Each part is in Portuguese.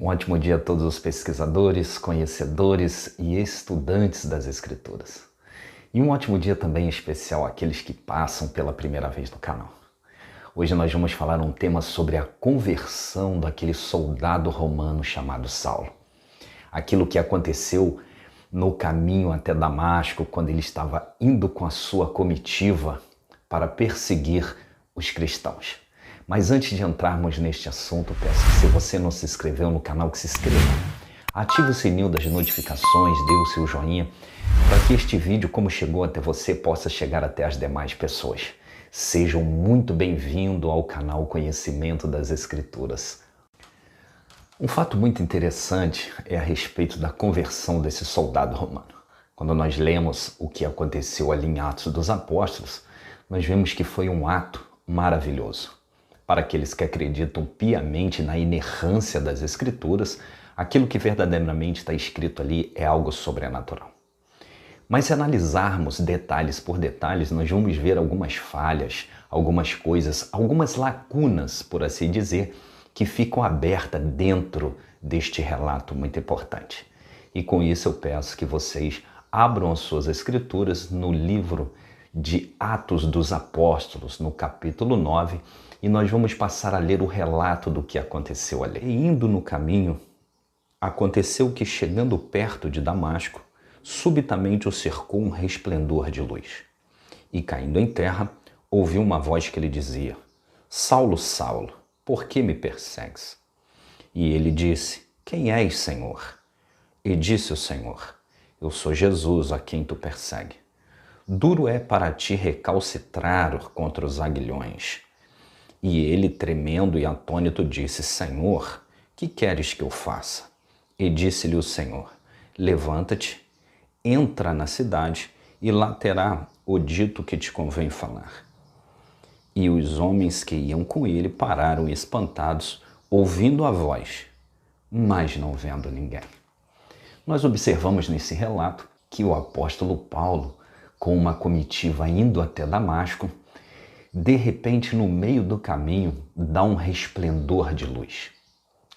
Um ótimo dia a todos os pesquisadores, conhecedores e estudantes das Escrituras. E um ótimo dia também especial àqueles que passam pela primeira vez no canal. Hoje nós vamos falar um tema sobre a conversão daquele soldado romano chamado Saulo. Aquilo que aconteceu no caminho até Damasco, quando ele estava indo com a sua comitiva para perseguir os cristãos. Mas antes de entrarmos neste assunto, peço que se você não se inscreveu no canal, que se inscreva. Ative o sininho das notificações, dê o seu joinha, para que este vídeo, como chegou até você, possa chegar até as demais pessoas. Sejam muito bem-vindos ao canal Conhecimento das Escrituras. Um fato muito interessante é a respeito da conversão desse soldado romano. Quando nós lemos o que aconteceu ali em Atos dos Apóstolos, nós vemos que foi um ato maravilhoso. Para aqueles que acreditam piamente na inerrância das Escrituras, aquilo que verdadeiramente está escrito ali é algo sobrenatural. Mas se analisarmos detalhes por detalhes, nós vamos ver algumas falhas, algumas coisas, algumas lacunas, por assim dizer, que ficam abertas dentro deste relato muito importante. E com isso eu peço que vocês abram as suas escrituras no livro de Atos dos Apóstolos, no capítulo 9, e nós vamos passar a ler o relato do que aconteceu ali. E indo no caminho, aconteceu que, chegando perto de Damasco, subitamente o cercou um resplendor de luz. E caindo em terra, ouviu uma voz que lhe dizia: Saulo, Saulo, por que me persegues? E ele disse: Quem és, Senhor? E disse o Senhor: Eu sou Jesus, a quem tu persegue. Duro é para ti recalcitrar contra os aguilhões. E ele, tremendo e atônito, disse: Senhor, que queres que eu faça? E disse-lhe o Senhor: Levanta-te, entra na cidade, e lá terá o dito que te convém falar. E os homens que iam com ele pararam espantados, ouvindo a voz, mas não vendo ninguém. Nós observamos nesse relato que o apóstolo Paulo, com uma comitiva indo até Damasco, de repente, no meio do caminho, dá um resplendor de luz.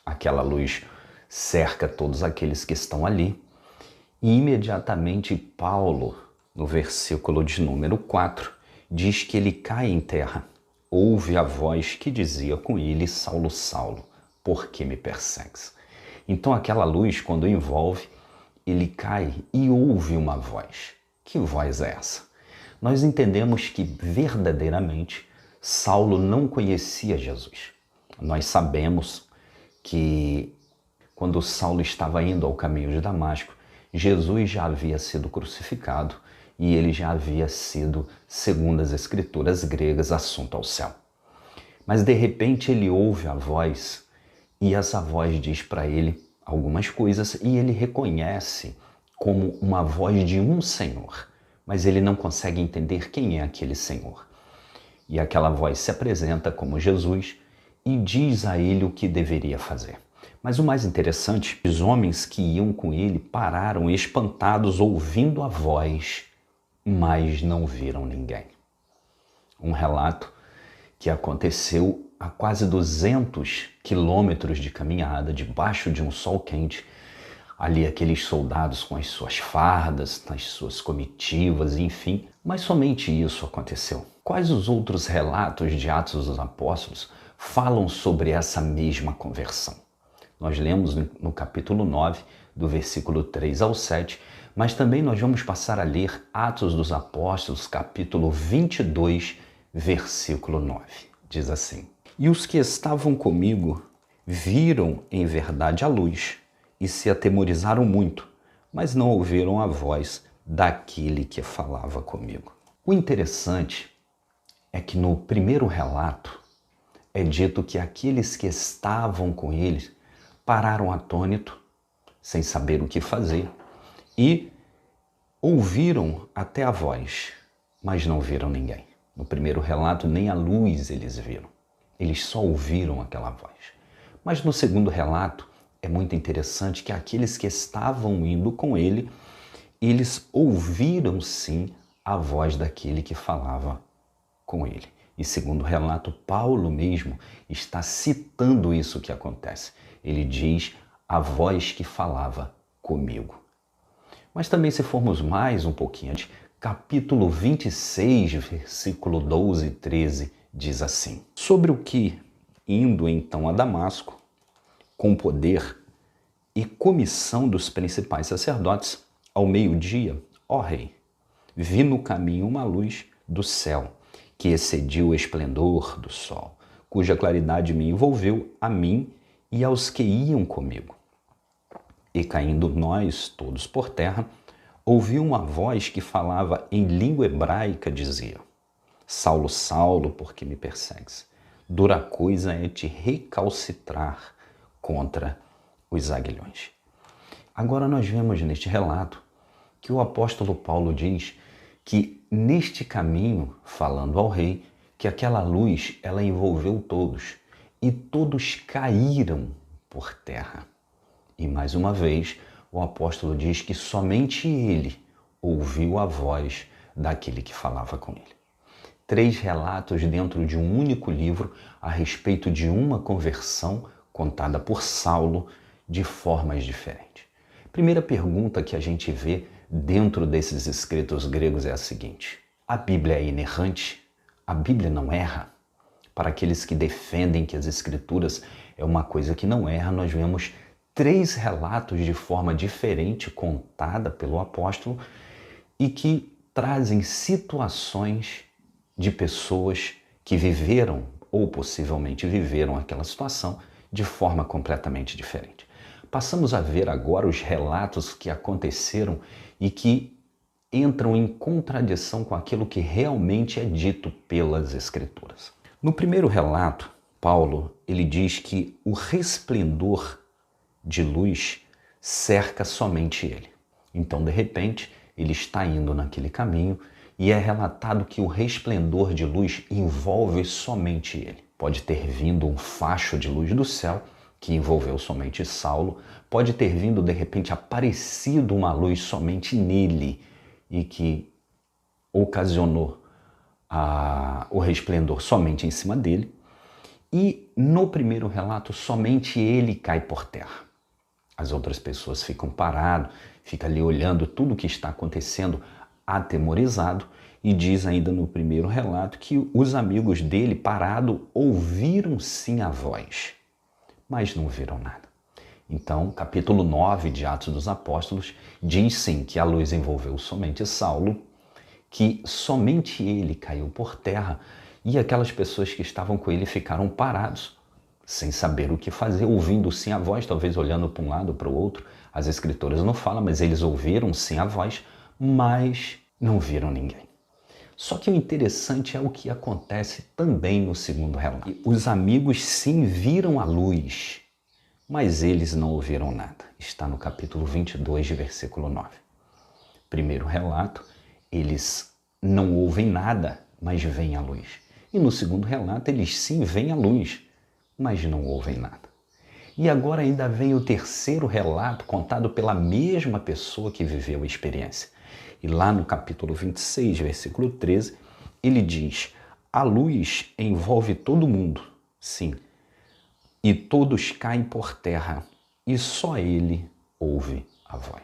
Aquela luz cerca todos aqueles que estão ali, e imediatamente Paulo, no versículo de número 4, diz que ele cai em terra. Ouve a voz que dizia com ele: Saulo, Saulo, por que me persegues? Então aquela luz, quando envolve, ele cai e ouve uma voz. Que voz é essa? Nós entendemos que verdadeiramente Saulo não conhecia Jesus. Nós sabemos que quando Saulo estava indo ao caminho de Damasco, Jesus já havia sido crucificado e ele já havia sido, segundo as escrituras gregas, assunto ao céu. Mas de repente ele ouve a voz e essa voz diz para ele algumas coisas e ele reconhece como uma voz de um Senhor, mas ele não consegue entender quem é aquele Senhor. E aquela voz se apresenta como Jesus e diz a ele o que deveria fazer. Mas o mais interessante, os homens que iam com ele pararam espantados ouvindo a voz, mas não viram ninguém. Um relato que aconteceu a quase 200 quilômetros de caminhada, debaixo de um sol quente. Ali aqueles soldados com as suas fardas, as suas comitivas, enfim. Mas somente isso aconteceu. Quais os outros relatos de Atos dos Apóstolos falam sobre essa mesma conversão? Nós lemos no capítulo 9, do versículo 3 ao 7, mas também nós vamos passar a ler Atos dos Apóstolos, capítulo 22, versículo 9. Diz assim: E os que estavam comigo viram em verdade a luz, e se atemorizaram muito, mas não ouviram a voz daquele que falava comigo. O interessante é que no primeiro relato é dito que aqueles que estavam com ele pararam atônitos, sem saber o que fazer, e ouviram até a voz, mas não viram ninguém. No primeiro relato, nem a luz eles viram. Eles só ouviram aquela voz. Mas no segundo relato, é muito interessante que aqueles que estavam indo com ele, eles ouviram sim a voz daquele que falava com ele. E segundo o relato, Paulo mesmo está citando isso que acontece. Ele diz a voz que falava comigo. Mas também, se formos mais um pouquinho antes, capítulo 26, versículo 12 e 13, diz assim: sobre o que, indo então a Damasco, com poder e comissão dos principais sacerdotes, ao meio-dia, ó rei, vi no caminho uma luz do céu, que excediu o esplendor do sol, cuja claridade me envolveu a mim e aos que iam comigo. E caindo nós todos por terra, ouvi uma voz que falava em língua hebraica, dizia: Saulo, Saulo, por que me persegues? Dura coisa é te recalcitrar contra os aguilhões. Agora nós vemos neste relato que o apóstolo Paulo diz que neste caminho, falando ao rei, que aquela luz ela envolveu todos e todos caíram por terra. E mais uma vez, o apóstolo diz que somente ele ouviu a voz daquele que falava com ele. 3 relatos dentro de um único livro a respeito de uma conversão contada por Saulo de formas diferentes. Primeira pergunta que a gente vê dentro desses escritos gregos é a seguinte: a Bíblia é inerrante? A Bíblia não erra? Para aqueles que defendem que as escrituras é uma coisa que não erra, nós vemos 3 relatos de forma diferente contada pelo apóstolo e que trazem situações de pessoas que viveram ou possivelmente viveram aquela situação de forma completamente diferente. Passamos a ver agora os relatos que aconteceram e que entram em contradição com aquilo que realmente é dito pelas Escrituras. No primeiro relato, Paulo ele diz que o resplendor de luz cerca somente ele. Então, de repente, ele está indo naquele caminho e é relatado que o resplendor de luz envolve somente ele. Pode ter vindo um facho de luz do céu que envolveu somente Saulo, pode ter vindo, de repente, aparecido uma luz somente nele e que ocasionou o resplendor somente em cima dele. E no primeiro relato, somente ele cai por terra. As outras pessoas ficam paradas, ficam ali olhando tudo o que está acontecendo, atemorizado, e diz ainda no primeiro relato que os amigos dele, parado, ouviram sim a voz, mas não viram nada. Então, capítulo 9 de Atos dos Apóstolos diz sim que a luz envolveu somente Saulo, que somente ele caiu por terra e aquelas pessoas que estavam com ele ficaram parados, sem saber o que fazer, ouvindo sim a voz, talvez olhando para um lado para o outro. As escrituras não falam, mas eles ouviram sim a voz, mas não viram ninguém. Só que o interessante é o que acontece também no segundo relato. Os amigos sim viram a luz, mas eles não ouviram nada. Está no capítulo 22, de versículo 9. Primeiro relato, eles não ouvem nada, mas veem a luz. E no segundo relato, eles sim veem a luz, mas não ouvem nada. E agora ainda vem o terceiro relato contado pela mesma pessoa que viveu a experiência. E lá no capítulo 26, versículo 13, ele diz: a luz envolve todo mundo, sim, e todos caem por terra, e só ele ouve a voz.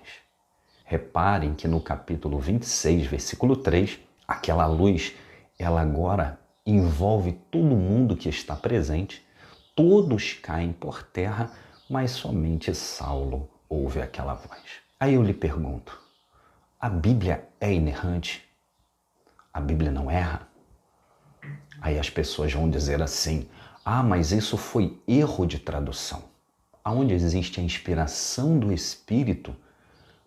Reparem que no capítulo 26, versículo 3, aquela luz, ela agora envolve todo mundo que está presente, todos caem por terra, mas somente Saulo ouve aquela voz. Aí eu lhe pergunto, a Bíblia é inerrante? A Bíblia não erra? Aí as pessoas vão dizer assim, mas isso foi erro de tradução. Aonde existe a inspiração do Espírito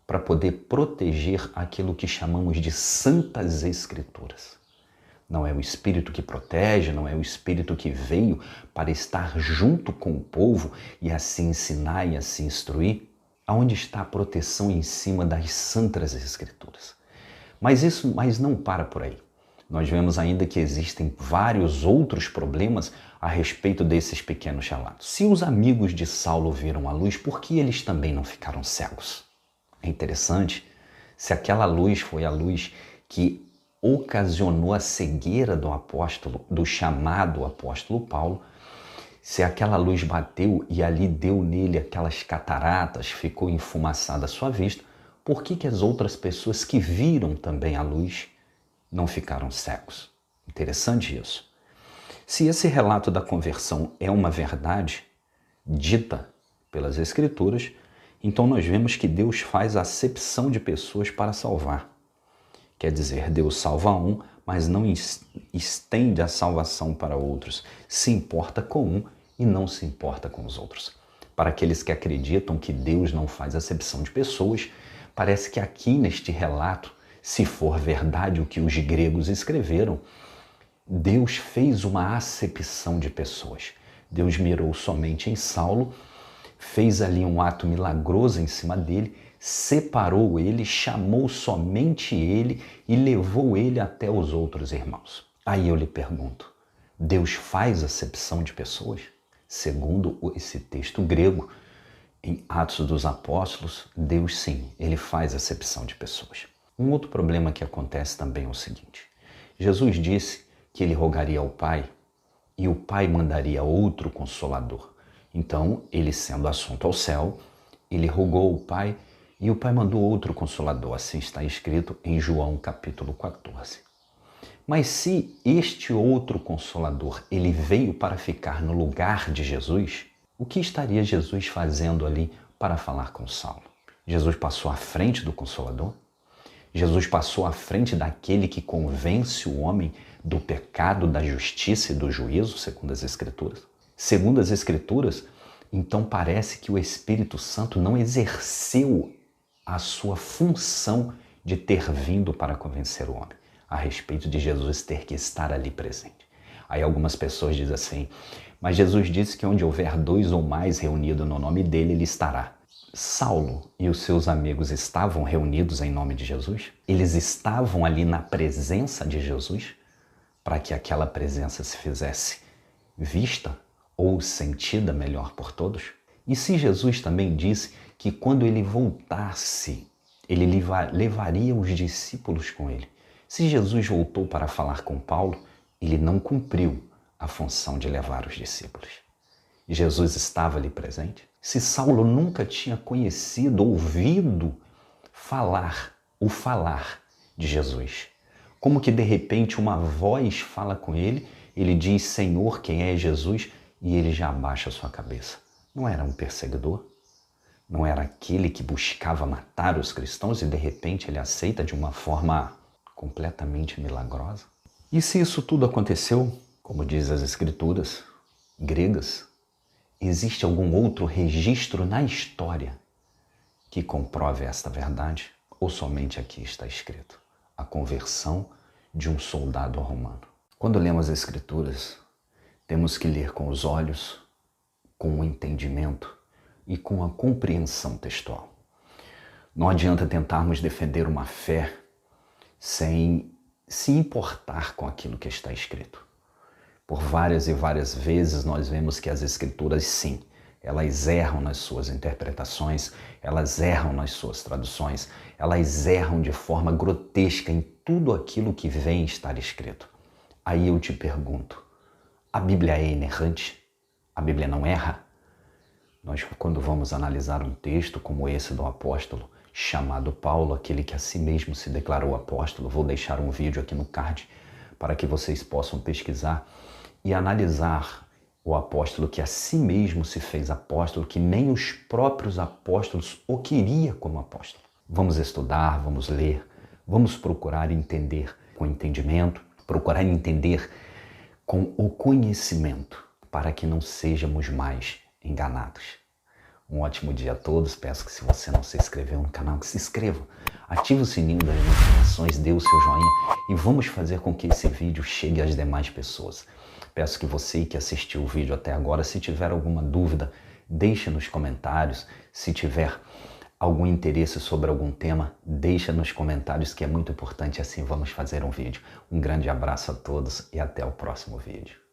para poder proteger aquilo que chamamos de santas escrituras. Não é o Espírito que protege, não é o Espírito que veio para estar junto com o povo e assim ensinar e assim instruir. Aonde está a proteção em cima das santas escrituras? Mas não para por aí. Nós vemos ainda que existem vários outros problemas a respeito desses pequenos relatos. Se os amigos de Saulo viram a luz, por que eles também não ficaram cegos? É interessante, se aquela luz foi a luz que ocasionou a cegueira do apóstolo, do chamado apóstolo Paulo, Se aquela luz bateu e ali deu nele aquelas cataratas, ficou enfumaçada a sua vista, por que as outras pessoas que viram também a luz não ficaram cegos? Interessante isso. Se esse relato da conversão é uma verdade dita pelas Escrituras, então nós vemos que Deus faz acepção de pessoas para salvar. Quer dizer, Deus salva um, mas não estende a salvação para outros. Se importa com um e não se importa com os outros. Para aqueles que acreditam que Deus não faz acepção de pessoas, parece que aqui neste relato, se for verdade o que os gregos escreveram, Deus fez uma acepção de pessoas. Deus mirou somente em Saulo, fez ali um ato milagroso em cima dele, separou ele, chamou somente ele e levou ele até os outros irmãos. Aí eu lhe pergunto, Deus faz acepção de pessoas? Segundo esse texto grego, em Atos dos Apóstolos, Deus sim, ele faz acepção de pessoas. Um outro problema que acontece também é o seguinte, Jesus disse que ele rogaria ao Pai e o Pai mandaria outro Consolador. Então, ele sendo assunto ao céu, ele rogou ao Pai e o Pai mandou outro Consolador. Assim está escrito em João capítulo 14. Mas se este outro Consolador, ele veio para ficar no lugar de Jesus, o que estaria Jesus fazendo ali para falar com Saulo? Jesus passou à frente do Consolador? Jesus passou à frente daquele que convence o homem do pecado, da justiça e do juízo, segundo as Escrituras? Segundo as Escrituras, então parece que o Espírito Santo não exerceu a sua função de ter vindo para convencer o homem a respeito de Jesus ter que estar ali presente. Aí algumas pessoas dizem assim, mas Jesus disse que onde houver 2 ou mais reunidos no nome dele, ele estará. Saulo e os seus amigos estavam reunidos em nome de Jesus? Eles estavam ali na presença de Jesus para que aquela presença se fizesse vista ou sentida melhor por todos? E se Jesus também disse que quando ele voltasse, ele levaria os discípulos com ele? Se Jesus voltou para falar com Paulo, ele não cumpriu a função de levar os discípulos. Jesus estava ali presente? Se Saulo nunca tinha conhecido, ouvido o falar de Jesus, como que de repente uma voz fala com ele, ele diz, Senhor, quem é Jesus? E ele já abaixa a sua cabeça. Não era um perseguidor? Não era aquele que buscava matar os cristãos e de repente ele aceita de uma forma completamente milagrosa? E se isso tudo aconteceu, como diz as Escrituras gregas, existe algum outro registro na história que comprove esta verdade? Ou somente aqui está escrito? A conversão de um soldado romano. Quando lemos as Escrituras, temos que ler com os olhos, com o entendimento e com a compreensão textual. Não adianta tentarmos defender uma fé sem se importar com aquilo que está escrito. Por várias e várias vezes nós vemos que as Escrituras, sim, elas erram nas suas interpretações, elas erram nas suas traduções, elas erram de forma grotesca em tudo aquilo que vem estar escrito. Aí eu te pergunto, a Bíblia é inerrante? A Bíblia não erra? Nós, quando vamos analisar um texto como esse do apóstolo, chamado Paulo, aquele que a si mesmo se declarou apóstolo, vou deixar um vídeo aqui no card para que vocês possam pesquisar e analisar o apóstolo que a si mesmo se fez apóstolo, que nem os próprios apóstolos o queria como apóstolo. Vamos estudar, vamos ler, vamos procurar entender com entendimento, procurar entender com o conhecimento, para que não sejamos mais enganados. Um ótimo dia a todos. Peço que se você não se inscreveu no canal, que se inscreva. Ative o sininho das notificações, dê o seu joinha e vamos fazer com que esse vídeo chegue às demais pessoas. Peço que você que assistiu o vídeo até agora, se tiver alguma dúvida, deixe nos comentários. Se tiver algum interesse sobre algum tema, deixa nos comentários que é muito importante, assim vamos fazer um vídeo. Um grande abraço a todos e até o próximo vídeo.